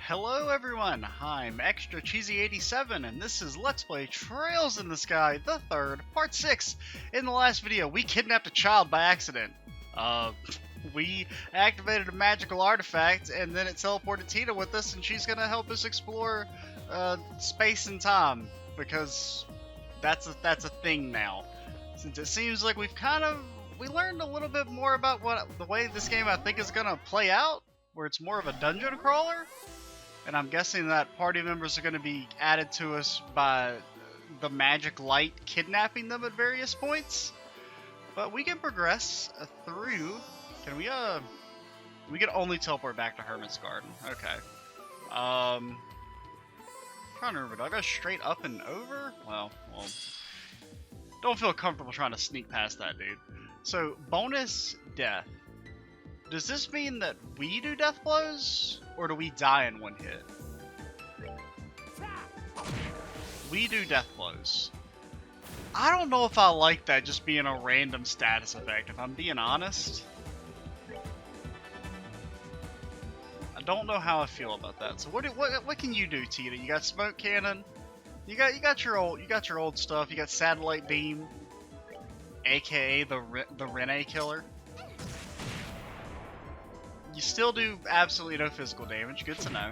Hello everyone, I'm Extra Cheesy 87 and this is Let's Play Trails in the Sky, the third, part 6. In the last video, we kidnapped a child by accident. We activated a magical artifact and then it teleported Tita with us and she's gonna help us explore space and time because that's a thing now. Since it seems like we learned a little bit more about what the way this game I think is gonna play out, where it's more of a dungeon crawler. And I'm guessing that party members are going to be added to us by the magic light kidnapping them at various points. But we can progress through. Can we, we can only teleport back to Hermit's Garden. Okay. I'm trying to remember, do I go straight up and over? Well, don't feel comfortable trying to sneak past that, dude. So, bonus death. Does this mean that we do death blows, or do we die in one hit? We do death blows. I don't know if I like that just being a random status effect, if I'm being honest. I don't know how I feel about that. So what can you do, Tita? You got smoke cannon. You got your old stuff. You got satellite beam, aka the Rene killer. You still do absolutely no physical damage. Good to know.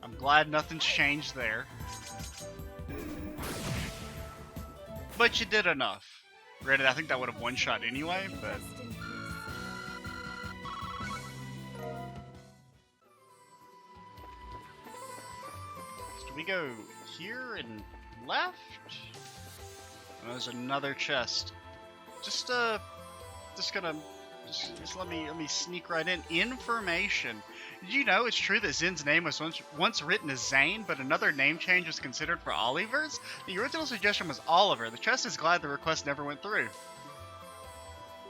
I'm glad nothing's changed there. But you did enough. Granted, I think that would have one-shot anyway, but... So do we go here and left? Oh, there's another chest. Just let me sneak right in. Information. Did you know it's true that Zen's name was once written as Zane, but another name change was considered for Oliver's? The original suggestion was Oliver. The chest is glad the request never went through.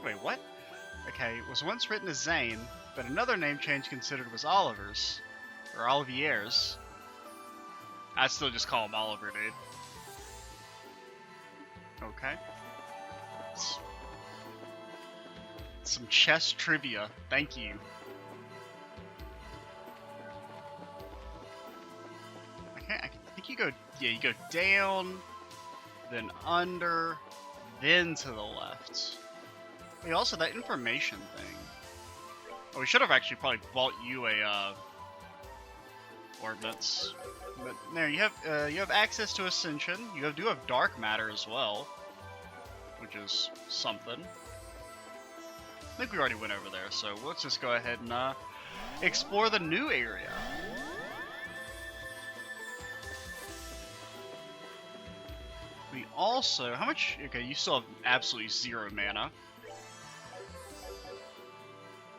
Wait, what? Okay, it was once written as Zane, but another name change considered was Oliver's. Or Olivier's. I'd still just call him Oliver, dude. Okay. Some chess trivia. Thank you. I think you go, yeah, you go down, then under, then to the left. Wait, also that information thing. Oh, we should have actually probably bought you a, ordnance. But there, you have access to Ascension. You do have Dark Matter as well, which is something. I think we already went over there, so let's just go ahead and explore the new area. We also, how much? Okay, you still have absolutely 0 mana.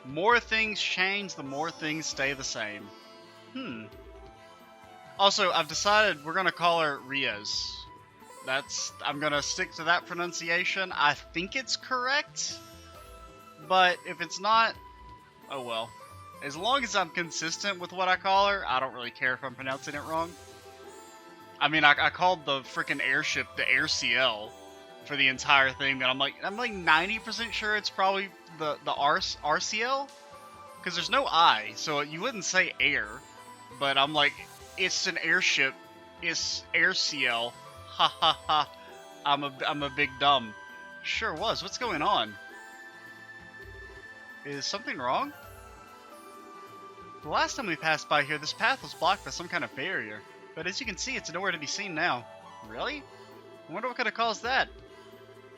More things change, the more things stay the same. Also, I've decided we're gonna call her Riaz. I'm gonna stick to that pronunciation. I think it's correct. But if it's not, oh well. As long as I'm consistent with what I call her, I don't really care if I'm pronouncing it wrong. I mean, I called the freaking airship the AirCL for the entire thing, but I'm like 90% sure it's probably the RCL, because there's no I, so you wouldn't say air. But I'm like, it's an airship, it's AirCL. Ha ha ha. I'm a big dumb. Sure was. What's going on? Is something wrong? The last time we passed by here, this path was blocked by some kind of barrier. But as you can see, it's nowhere to be seen now. Really? I wonder what could have caused that.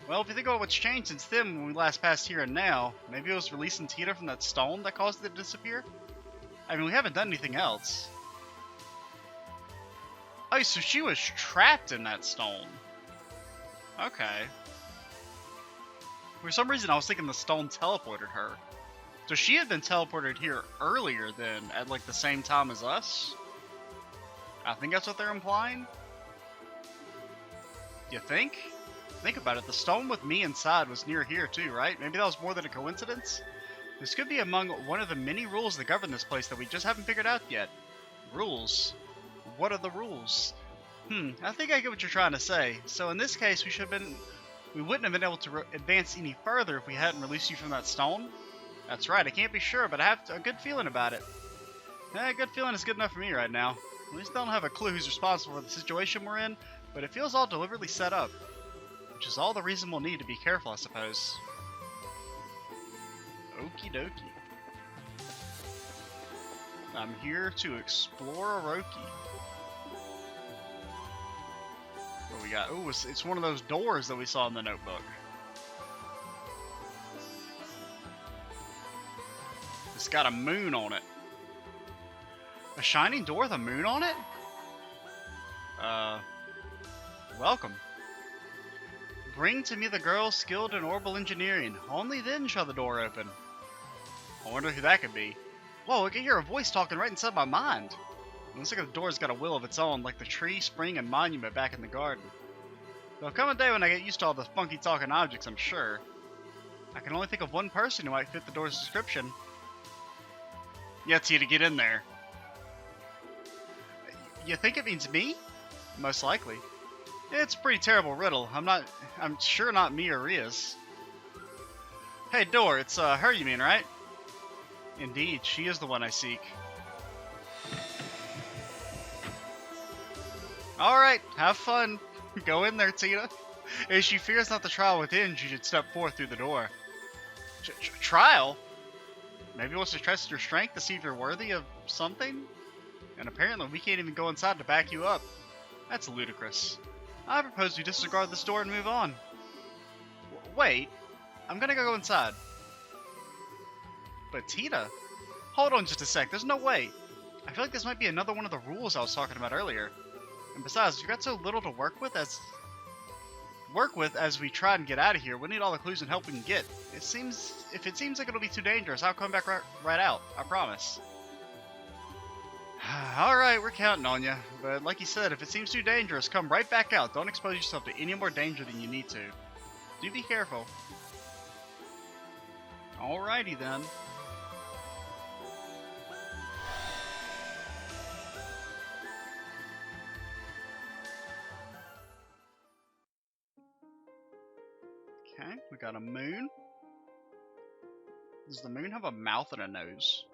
Well, if you think about what's changed since then when we last passed here and now, maybe it was releasing Tita from that stone that caused it to disappear? I mean, we haven't done anything else. Oh, so she was trapped in that stone. Okay. For some reason, I was thinking the stone teleported her. So she had been teleported here earlier then, at like the same time as us? I think that's what they're implying? You think? Think about it, the stone with me inside was near here too, right? Maybe that was more than a coincidence? This could be among one of the many rules that govern this place that we just haven't figured out yet. Rules? What are the rules? I think I get what you're trying to say. So in this case, we wouldn't have been able to advance any further if we hadn't released you from that stone? That's right, I can't be sure, but I have a good feeling about it. Good feeling is good enough for me right now. At least I don't have a clue who's responsible for the situation we're in, but it feels all deliberately set up. Which is all the reason we'll need to be careful, I suppose. Okie dokie. I'm here to explore Oroki. What we got? Oh, it's one of those doors that we saw in the notebook. It's got a moon on it. A shining door with a moon on it? Welcome. Bring to me the girl skilled in orbital engineering. Only then shall the door open. I wonder who that could be. Whoa, I can hear a voice talking right inside my mind. It looks like the door's got a will of its own, like the tree, spring, and monument back in the garden. There'll come a day when I get used to all the funky talking objects, I'm sure. I can only think of one person who might fit the door's description. Yeah, Tita, get in there. You think it means me? Most likely. It's a pretty terrible riddle. I'm sure not me or Ria's. Hey, door, it's her you mean, right? Indeed, she is the one I seek. Alright, have fun. Go in there, Tita. If she fears not the trial within, she should step forth through the door. Trial? Maybe wants to test your strength to see if you're worthy of something? And apparently we can't even go inside to back you up. That's ludicrous. I propose we disregard this door and move on. Wait, I'm gonna go inside. But Tita, hold on just a sec, there's no way. I feel like this might be another one of the rules I was talking about earlier. And besides, you've got so little to work with as we try and get out of here. We need all the clues and help we can get. If it seems like it'll be too dangerous, I'll come back right out. I promise. Alright, we're counting on you. But like you said, if it seems too dangerous, come right back out. Don't expose yourself to any more danger than you need to. Do be careful. Alrighty then. Okay, we got a moon. Does the moon have a mouth and a nose?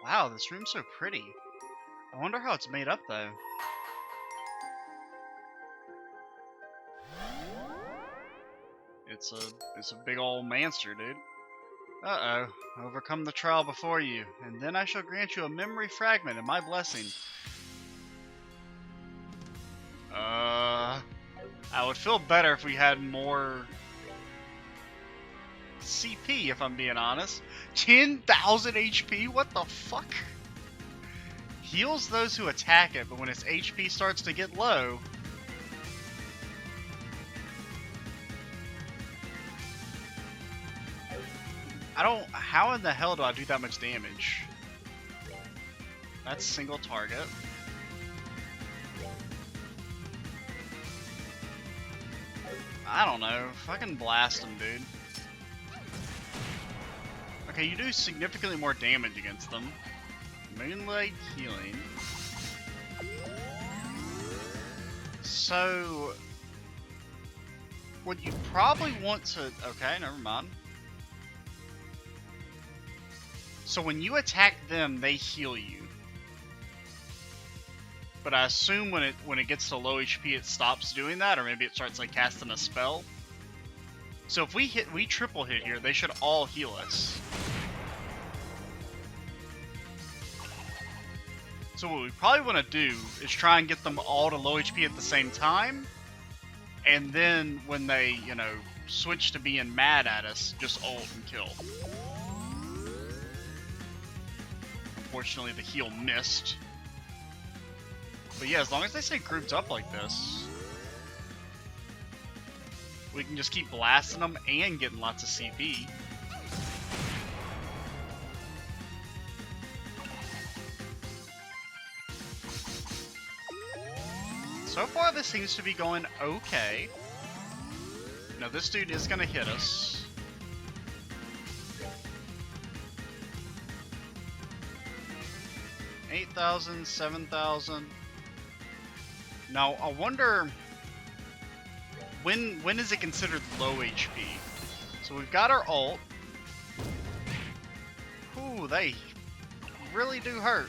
Wow, this room's so pretty. I wonder how it's made up though. It's a big old monster, dude. Uh-oh. Overcome the trial before you, and then I shall grant you a memory fragment and my blessing. I would feel better if we had more CP, if I'm being honest. 10,000 HP? What the fuck? Heals those who attack it, but when its HP starts to get low... How in the hell do I do that much damage? That's single target. I don't know. Fucking blast him, dude. Okay, you do significantly more damage against them. Moonlight healing. So... what you probably want to... okay, never mind. So when you attack them, they heal you. But I assume when it gets to low HP, it stops doing that, or maybe it starts like casting a spell. So if we triple hit here, they should all heal us. So what we probably want to do is try and get them all to low HP at the same time, and then when they, you know, switch to being mad at us, just ult and kill. Unfortunately, the heal missed. But yeah, as long as they stay grouped up like this, we can just keep blasting them and getting lots of CP. So far, this seems to be going okay. Now, this dude is going to hit us. 8,000, 7,000. Now, I wonder when is it considered low HP? So we've got our ult. Ooh, they really do hurt.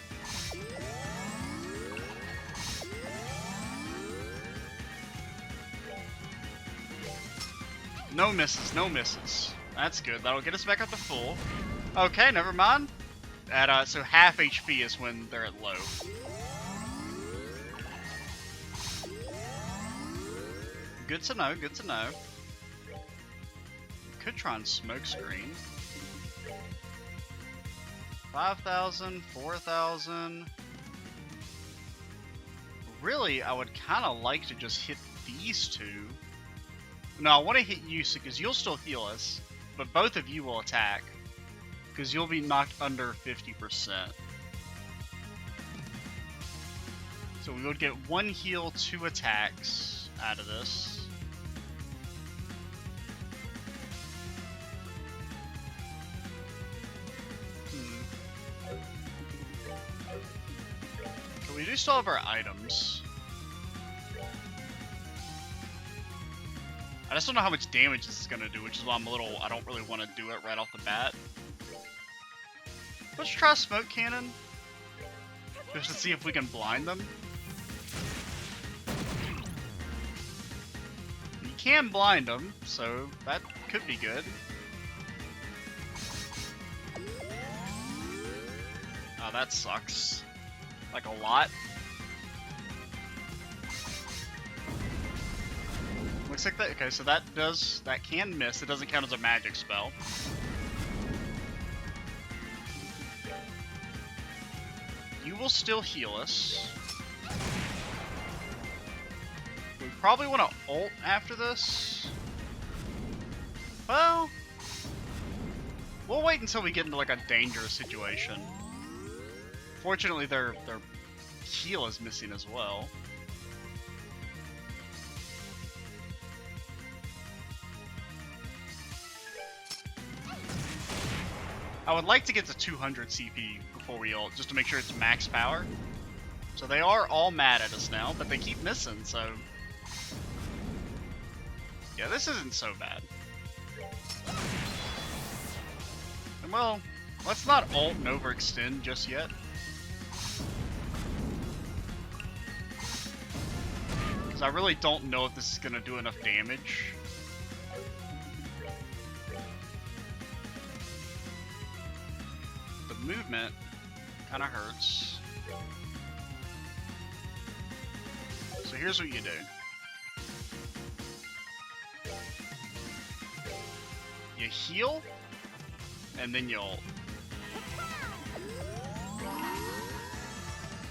No misses, no misses. That's good. That'll get us back up to full. Okay, never mind. So half HP is when they're at low. Good to know, good to know. Could try and smoke screen. 5,000, 4,000. Really, I would kind of like to just hit these two. No, I want to hit you because you'll still heal us, but both of you will attack because you'll be knocked under 50%. So we would get 1 heal, 2 attacks out of this. So we do still have our items. I just don't know how much damage this is going to do, which is why I don't really want to do it right off the bat. Let's try smoke cannon. Just to see if we can blind them. You can blind them, so that could be good. Oh, that sucks. Like a lot. Looks like that. Okay, so that can miss. It doesn't count as a magic spell. You will still heal us. We probably want to ult after this. Well, we'll wait until we get into like a dangerous situation. Fortunately, their heal is missing as well. I would like to get to 200 CP before we ult, just to make sure it's max power. So they are all mad at us now, but they keep missing, so... yeah, this isn't so bad. And well, let's not ult and overextend just yet. Because I really don't know if this is going to do enough damage. Movement kind of hurts. So here's what you do. You heal, and then you ult.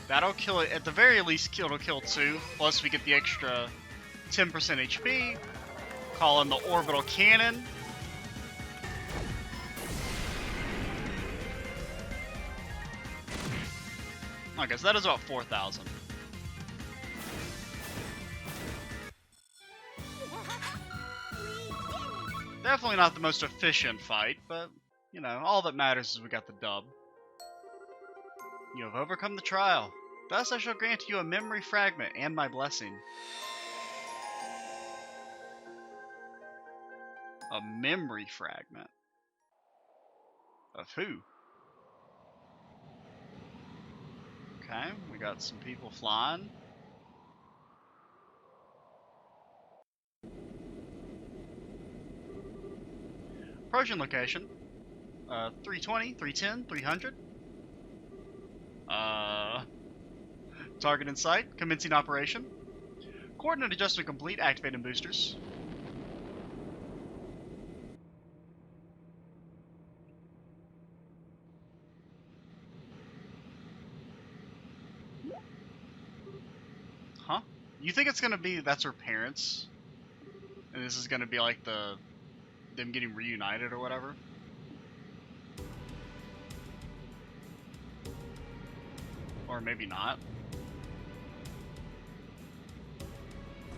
That'll kill it. At the very least, it'll kill 2. Plus we get the extra 10% HP. Call in the orbital cannon. Okay, so that is about 4,000. Definitely not the most efficient fight, but, you know, all that matters is we got the dub. You have overcome the trial. Thus I shall grant you a memory fragment and my blessing. A memory fragment? Of who? Okay, we got some people flying. Approaching location. 320, 310, 300. Target in sight. Commencing operation. Coordinate adjustment complete. Activating boosters. Huh? You think it's gonna be that's her parents? And this is gonna be like them getting reunited or whatever? Or maybe not.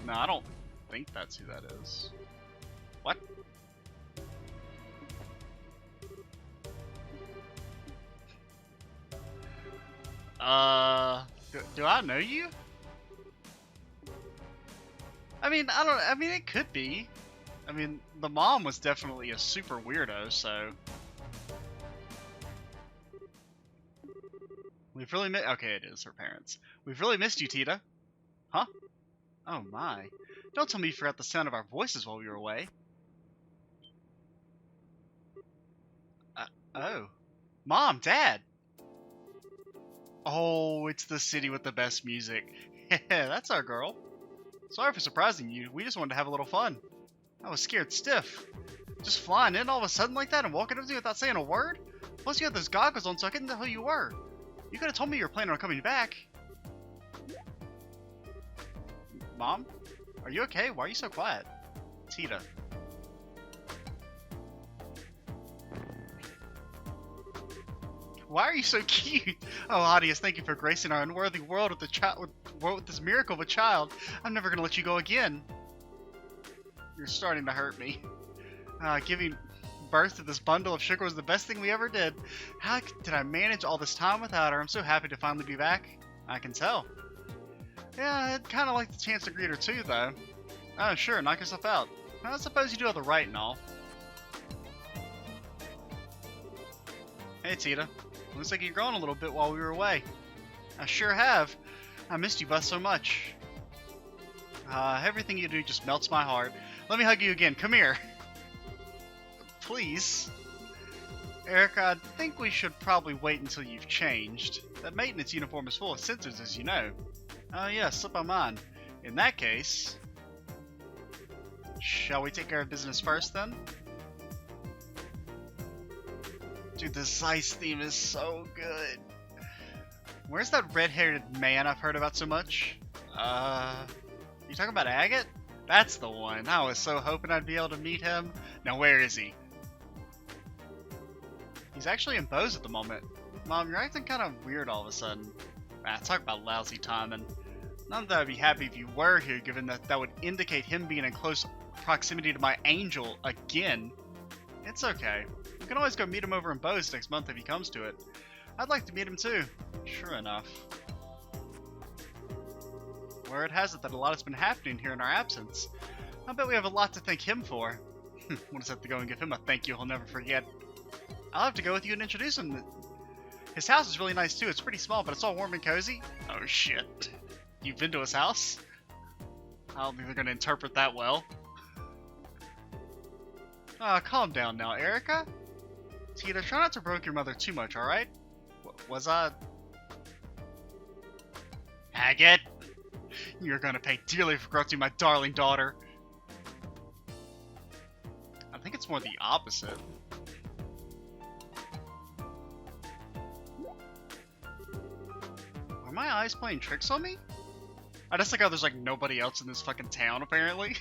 No, I don't think that's who that is. What? Do I know you? I mean, it could be. I mean, the mom was definitely a super weirdo, so... We've really okay, it is her parents. We've really missed you, Tita. Huh? Oh my. Don't tell me you forgot the sound of our voices while we were away. Oh. Mom, Dad! Oh, it's the city with the best music. Yeah, that's our girl. Sorry for surprising you. We just wanted to have a little fun. I was scared stiff. Just flying in all of a sudden like that and walking up to you without saying a word? Plus you had those goggles on so I couldn't tell who you were. You could have told me you were planning on coming back. Mom? Are you okay? Why are you so quiet? Tita. Why are you so cute? Oh, Audius, thank you for gracing our unworthy world with with this miracle of a child. I'm never gonna let you go again. You're starting to hurt me. Giving birth to this bundle of sugar was the best thing we ever did. How did I manage all this time without her? I'm so happy to finally be back. I can tell. Yeah, I'd kind of like the chance to greet her too, though. Oh, sure, knock yourself out. I suppose you do have the right and all. Hey, Tita. Looks like you've grown a little bit while we were away. I sure have. I missed you both so much. Everything you do just melts my heart. Let me hug you again. Come here. Please. Erica, I think we should probably wait until you've changed. That maintenance uniform is full of sensors, as you know. Oh yeah, slip my mind. In that case... Shall we take care of business first, then? Dude, the Zeiss theme is so good. Where's that red-haired man I've heard about so much? You talking about Agate? That's the one. I was so hoping I'd be able to meet him. Now where is he? He's actually in Bose at the moment. Mom, you're acting kind of weird all of a sudden. Talk about lousy timing. Not that I'd be happy if you were here, given that that would indicate him being in close proximity to my angel again. It's okay. We can always go meet him over in Bose next month if he comes to it. I'd like to meet him too. Sure enough. Word has it that a lot has been happening here in our absence. I bet we have a lot to thank him for. We'll just have to go and give him a thank you he'll never forget. I'll have to go with you and introduce him. His house is really nice too. It's pretty small, but it's all warm and cozy. Oh shit. You've been to his house? I don't think they're going to interpret that well. Calm down now, Erica. Tita, try not to provoke your mother too much, alright? Was I... Agate! You're gonna pay dearly for corrupting my darling daughter. I think it's more the opposite. Are my eyes playing tricks on me? I just like how there's like nobody else in this fucking town apparently.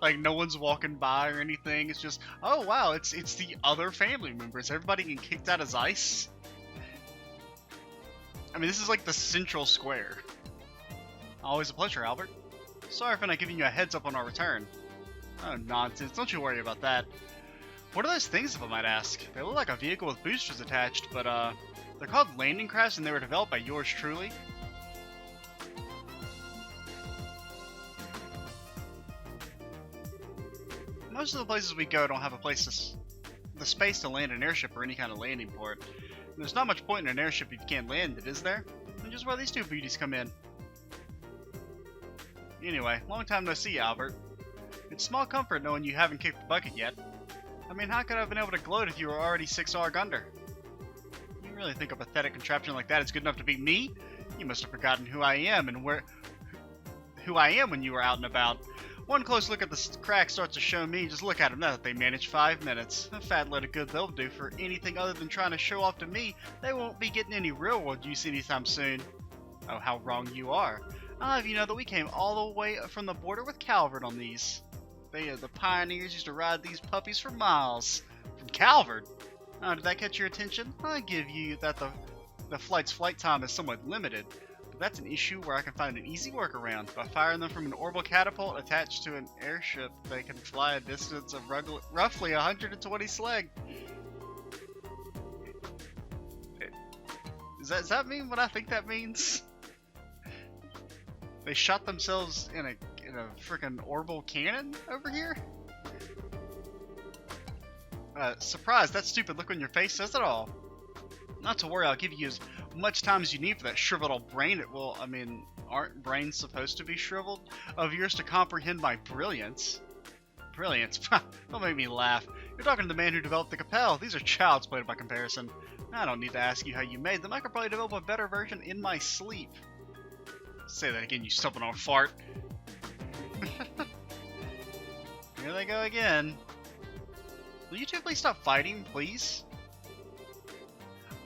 Like no one's walking by or anything. It's just, oh wow, it's the other family members. Everybody getting kicked out of Zeiss. I mean, this is like the central square. Always a pleasure, Albert. Sorry for not giving you a heads up on our return. Oh, nonsense. Don't you worry about that. What are those things, if I might ask? They look like a vehicle with boosters attached, but they're called landing crafts and they were developed by yours truly. Most of the places we go don't have the space to land an airship or any kind of landing port. And there's not much point in an airship if you can't land it, is there? Which is where these two beauties come in. Anyway, long time no see, Albert. It's small comfort knowing you haven't kicked the bucket yet. I mean, how could I have been able to gloat if you were already 6 arg under? You really think a pathetic contraption like that is good enough to beat me? You must have forgotten who I am and who I am when you were out and about. One close look at the crack starts to show me. Just look at them now that they managed 5 minutes. A fat load of good they'll do for anything other than trying to show off to me. They won't be getting any real world use anytime soon. Oh, how wrong you are. I'll have you know that we came all the way from the border with Calvert on these. The pioneers used to ride these puppies for miles. From Calvert? Oh, did that catch your attention? I give you that the flight's flight time is somewhat limited. But that's an issue where I can find an easy workaround. By firing them from an orbital catapult attached to an airship, they can fly a distance of roughly 120 slag. Does that mean what I think that means? They shot themselves in a freaking orbital cannon over here? Surprise, that stupid look on your face says it all. Not to worry, I'll give you as much time as you need for that shriveled old brain. Well, I mean, aren't brains supposed to be shriveled? Of yours to comprehend my brilliance. Brilliance? Don't make me laugh. You're talking to the man who developed the Capel. These are child's play by comparison. I don't need to ask you how you made them. I could probably develop a better version in my sleep. Say that again, you stumbling on fart. Here they go again. Will you two please stop fighting, please?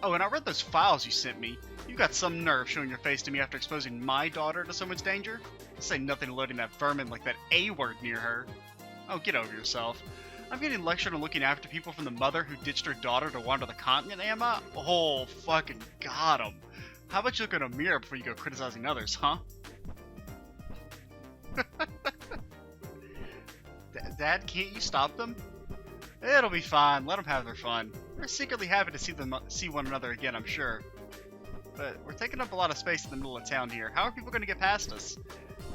Oh, and I read those files you sent me. You got some nerve showing your face to me after exposing my daughter to so much danger. Say nothing to loading that vermin like that A word near her. Oh, get over yourself. I'm getting lectured on looking after people from the mother who ditched her daughter to wander the continent, am I? Oh, fucking got 'em. How about you look in a mirror before you go criticizing others, huh? Dad, can't you stop them? It'll be fine. Let them have their fun. We're secretly happy to see one another again, I'm sure. But we're taking up a lot of space in the middle of town here. How are people going to get past us?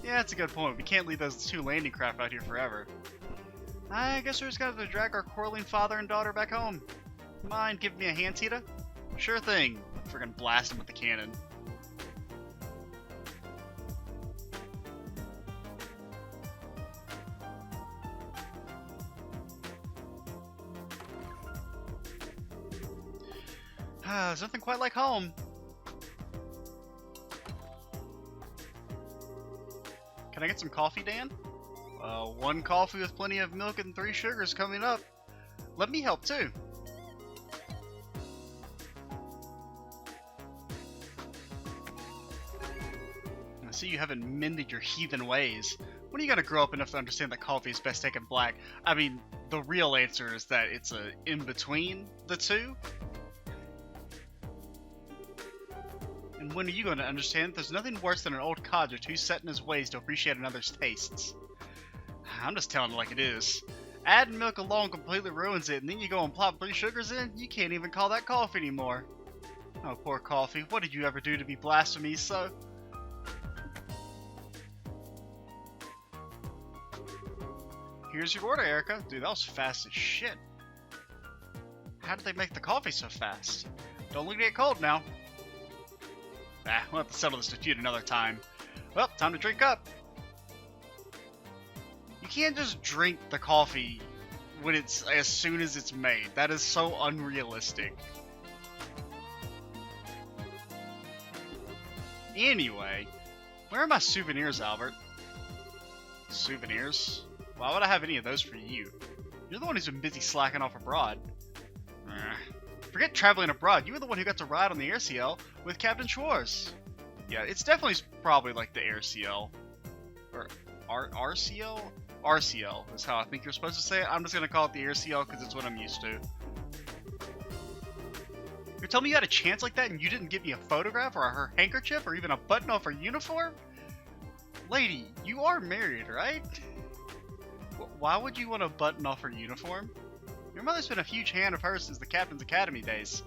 Yeah, that's a good point. We can't leave those two landing craft out here forever. I guess we're just going to have to drag our quarreling father and daughter back home. Mind giving me a hand, Tita? Sure thing. We're going to blast him with the cannon. There's nothing quite like home. Can I get some coffee, Dan? One coffee with plenty of milk and 3 sugars coming up. Let me help too. I see you haven't mended your heathen ways. When are you gonna grow up enough to understand that coffee is best taken black? I mean, the real answer is that it's a in-between the two. And when are you going to understand there's nothing worse than an old codger too set in his ways to appreciate another's tastes? I'm just telling it like it is. Adding milk alone completely ruins it, and then you go and plop 3 sugars in? You can't even call that coffee anymore. Oh, poor coffee. What did you ever do to be blasphemy so? Here's your order, Erica. Dude, that was fast as shit. How did they make the coffee so fast? Don't let it get cold now. We'll have to settle this dispute another time. Well, time to drink up. You can't just drink the coffee when it's as soon as it's made. That is so unrealistic. Anyway, where are my souvenirs, Albert? Souvenirs? Why would I have any of those for you? You're the one who's been busy slacking off abroad. Forget traveling abroad. You were the one who got to ride on the AirCL with Captain Schwartz. Yeah, it's definitely probably like the AirCL. Or RCL? RCL is how I think you're supposed to say it. I'm just going to call it the AirCL because it's what I'm used to. You're telling me you had a chance like that and you didn't give me a photograph or her handkerchief or even a button off her uniform? Lady, you are married, right? Why would you want a button off her uniform? Your mother's been a huge fan of hers since the Captain's Academy days.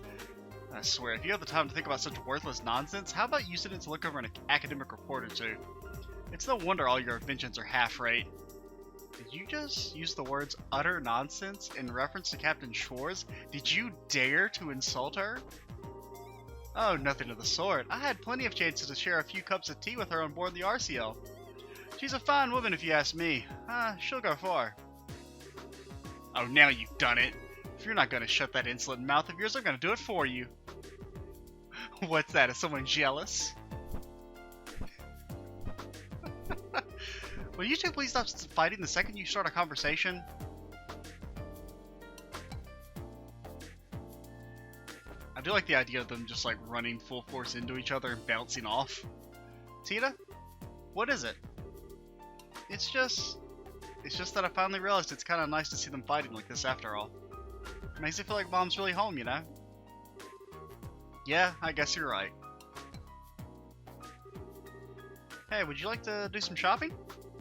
I swear, if you have the time to think about such worthless nonsense, how about using it to look over an academic report or two? It's no wonder all your inventions are half-rate. Did you just use the words utter nonsense in reference to Captain Schwartz? Did you dare to insult her? Oh, nothing of the sort. I had plenty of chances to share a few cups of tea with her on board the RCL. She's a fine woman if you ask me. She'll go far. Oh, now you've done it. If you're not going to shut that insolent mouth of yours, I'm going to do it for you. What's that? Is someone jealous? Will you two please stop fighting the second you start a conversation? I do like the idea of them just like running full force into each other and bouncing off. Tita? What is it? It's just that I finally realized it's kind of nice to see them fighting like this after all. It makes it feel like Mom's really home, you know? Yeah, I guess you're right. Hey, would you like to do some shopping?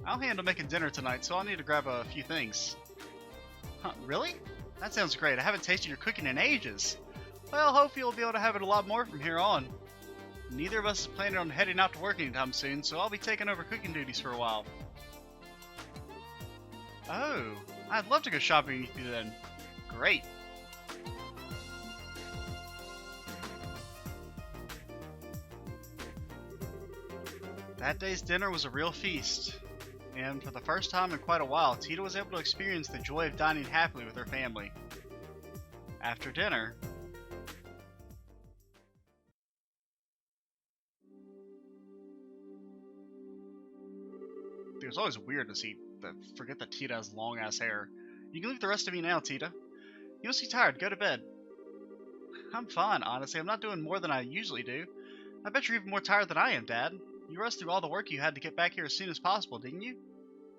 I'll handle making dinner tonight, so I'll need to grab a few things. Huh, really? That sounds great. I haven't tasted your cooking in ages. Well, hopefully you'll be able to have it a lot more from here on. Neither of us is planning on heading out to work anytime soon, so I'll be taking over cooking duties for a while. Oh, I'd love to go shopping with you then. Great. That day's dinner was a real feast, and for the first time in quite a while, Tita was able to experience the joy of dining happily with her family. After dinner, it was always weird to forget that Tita has long ass hair. You can leave the rest of me now, Tita. You must be tired. Go to bed. I'm fine, honestly. I'm not doing more than I usually do. I bet you're even more tired than I am, Dad. You rushed through all the work you had to get back here as soon as possible, didn't you?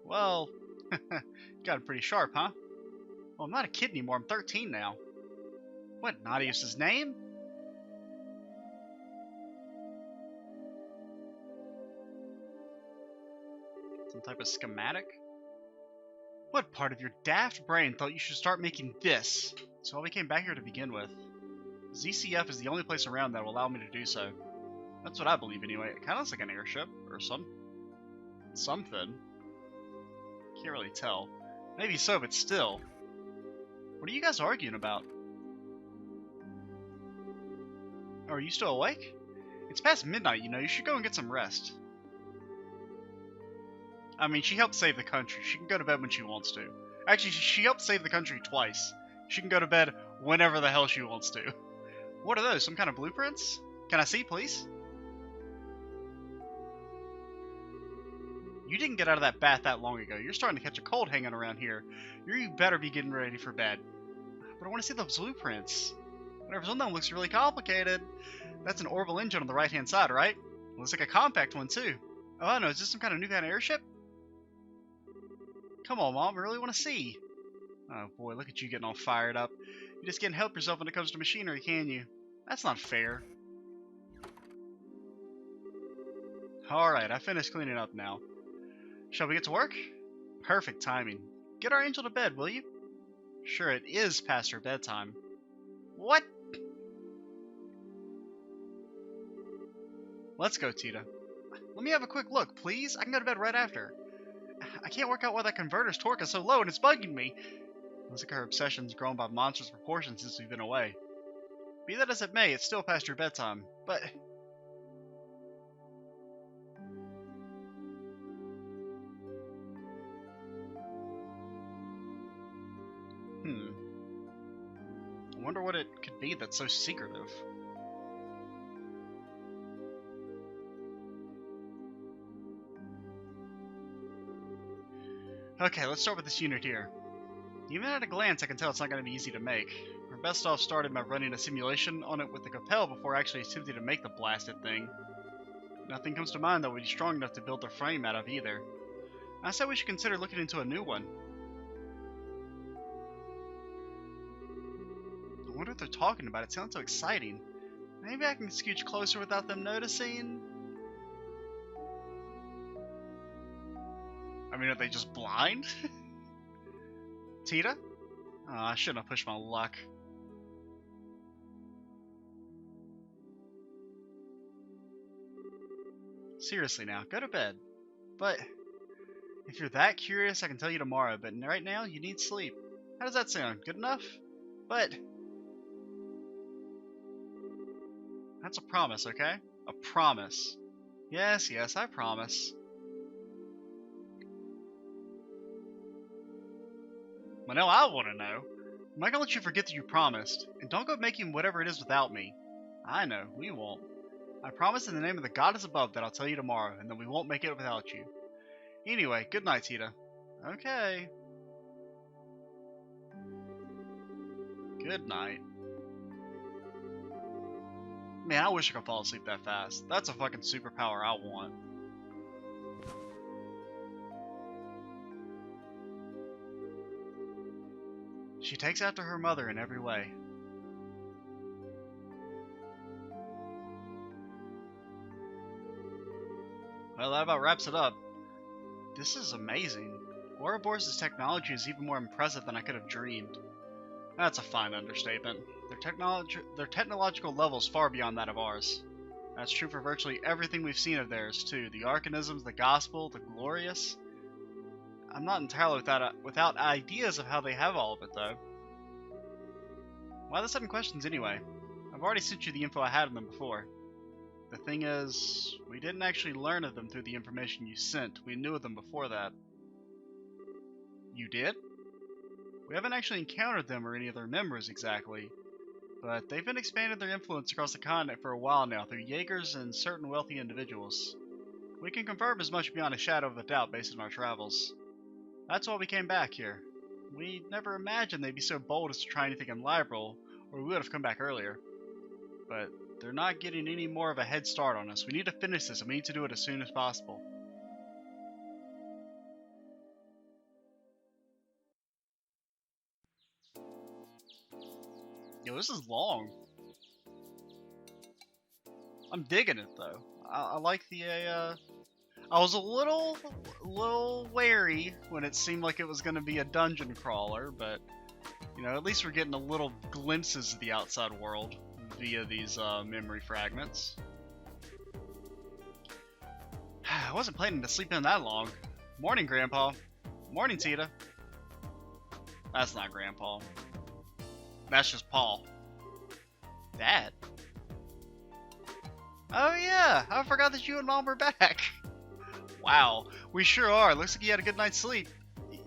Well, you got it pretty sharp, huh? Well, I'm not a kid anymore. I'm 13 now. What, Nadius's name? Some type of schematic? What part of your daft brain thought you should start making this? So why we came back here to begin with. ZCF is the only place around that will allow me to do so. That's what I believe anyway. It kind of looks like an airship, or something. Can't really tell. Maybe so, but still. What are you guys arguing about? Oh, are you still awake? It's past midnight, you know. You should go and get some rest. I mean, she helped save the country. She can go to bed when she wants to. Actually, she helped save the country twice. She can go to bed whenever the hell she wants to. What are those? Some kind of blueprints? Can I see, please? You didn't get out of that bath that long ago. You're starting to catch a cold hanging around here. You better be getting ready for bed. But I want to see those blueprints. Whatever's on them looks really complicated. That's an orbital engine on the right-hand side, right? Looks like a compact one, too. Oh, I know. Is this some kind of new kind of airship? Come on, Mom. I really want to see. Oh, boy. Look at you getting all fired up. You just can't help yourself when it comes to machinery, can you? That's not fair. Alright, I finished cleaning up now. Shall we get to work? Perfect timing. Get our angel to bed, will you? Sure, it is past her bedtime. What? Let's go, Tita. Let me have a quick look, please. I can go to bed right after. I can't work out why that converter's torque is so low and it's bugging me. Looks like her obsession's grown by monstrous proportions since we've been away. Be that as it may, it's still past your bedtime. But... I wonder what it could be that's so secretive. Okay, let's start with this unit here. Even at a glance, I can tell it's not going to be easy to make. We're best off starting by running a simulation on it with the Capel before actually attempting to make the blasted thing. Nothing comes to mind that would be strong enough to build the frame out of either. I said we should consider looking into a new one. I wonder what they're talking about. It sounds so exciting. Maybe I can scooch closer without them noticing? I mean, are they just blind? Tita? Oh, I shouldn't have pushed my luck. Seriously now, go to bed. But if you're that curious, I can tell you tomorrow, but right now, you need sleep. How does that sound? Good enough? But that's a promise, okay? A promise. Yes, I promise. Well, now I want to know. I'm not going to let you forget that you promised. And don't go making whatever it is without me. I know, we won't. I promise in the name of the goddess above that I'll tell you tomorrow, and then we won't make it without you. Anyway, good night, Tita. Okay. Good night. Man, I wish I could fall asleep that fast. That's a fucking superpower I want. She takes after her mother in every way. Well, that about wraps it up. This is amazing. Ouroboros' technology is even more impressive than I could have dreamed. That's a fine understatement. Their technological level is far beyond that of ours. That's true for virtually everything we've seen of theirs, too. The Arcanisms, the Gospel, the Glorious. I'm not entirely without ideas of how they have all of it, though. Why the sudden questions, anyway? I've already sent you the info I had on them before. The thing is, we didn't actually learn of them through the information you sent. We knew of them before that. You did? We haven't actually encountered them or any of their members exactly, but they've been expanding their influence across the continent for a while now through Jaegers and certain wealthy individuals. We can confirm as much beyond a shadow of a doubt based on our travels. That's why we came back here. We never imagined they'd be so bold as to try anything in Liberal, or we would have come back earlier. But they're not getting any more of a head start on us. We need to finish this, and we need to do it as soon as possible. Yo, this is long. I'm digging it though. I like the I was a little wary when it seemed like it was going to be a dungeon crawler, but you know, at least we're getting a little glimpses of the outside world via these memory fragments. I wasn't planning to sleep in that long. Morning, Grandpa. Morning, Tita. That's not Grandpa. That's just Paul. Dad? Oh yeah, I forgot that you and Mom were back. Wow, we sure are. Looks like you had a good night's sleep.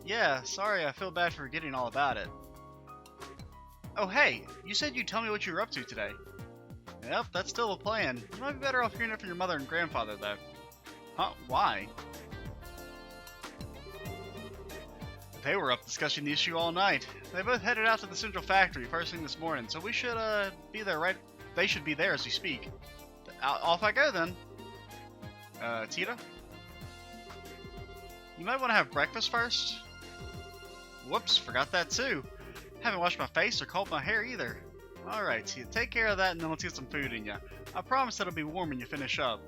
Yeah, sorry, I feel bad for forgetting all about it. Oh hey, you said you'd tell me what you were up to today. Yep, that's still the plan. You might be better off hearing it from your mother and grandfather though. Huh, why? They were up discussing the issue all night. They both headed out to the central factory first thing this morning, so we should be there right. They should be there as we speak. Off I go then. Tita? You might want to have breakfast first. Whoops, forgot that too. Haven't washed my face or combed my hair either. Alright, Tita, take care of that and then let's get some food in ya. I promise that it'll be warm when you finish up.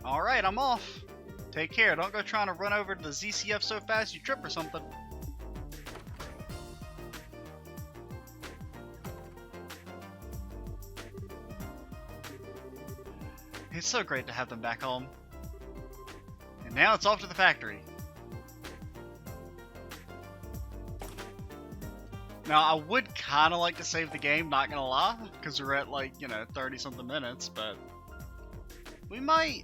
Alright, I'm off. Take care, don't go trying to run over to the ZCF so fast you trip or something. It's so great to have them back home. And now it's off to the factory. Now, I would kind of like to save the game, not gonna lie, because we're at like, 30-something minutes, but we might.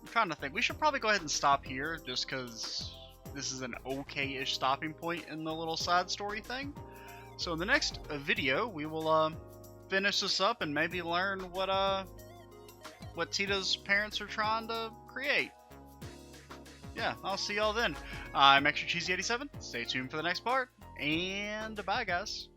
I'm trying to think. We should probably go ahead and stop here, just because this is an okay-ish stopping point in the little side story thing. So in the next video, we will finish this up and maybe learn what Tita's parents are trying to create. Yeah, I'll see y'all then. I'm Extra Cheesy 87. Stay tuned for the next part, and bye, guys.